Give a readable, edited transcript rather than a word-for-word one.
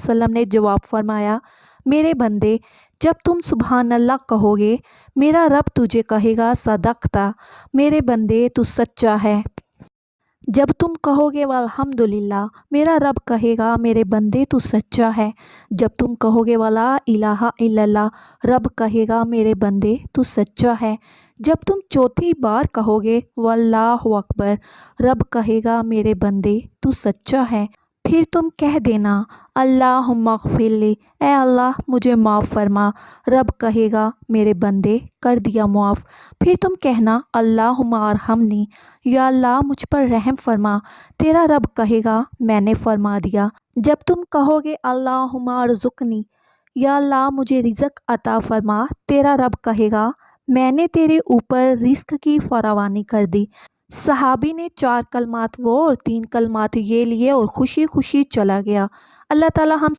وسلم نے جواب فرمایا، میرے بندے، جب تم سبحان اللہ کہو گے میرا رب تجھے کہے گا صدقتا، میرے بندے تو سچا ہے۔ جب تم کہو گے والحمدللہ، میرا رب کہے گا میرے بندے تو سچا ہے۔ جب تم کہو گے ولا الہ الا اللہ، رب کہے گا میرے بندے تو سچا ہے۔ جب تم چوتھی بار کہو گے واللہ اکبر، رب کہے گا میرے بندے تو سچا ہے۔ پھر تم کہہ دینا اللہم اغفر لی، اے اللہ مجھے معاف فرما، رب کہے گا میرے بندے کر دیا معاف۔ پھر تم کہنا اللہم ارحمنی، یا اللہ مجھ پر رحم فرما، تیرا رب کہے گا میں نے فرما دیا۔ جب تم کہو گے اللہم ارزقنی، یا اللہ مجھے رزق عطا فرما، تیرا رب کہے گا میں نے تیرے اوپر رزق کی فراوانی کر دی۔ صحابی نے 4 کلمات وہ اور 3 کلمات یہ لیے اور خوشی خوشی چلا گیا۔ اللہ تعالی ہم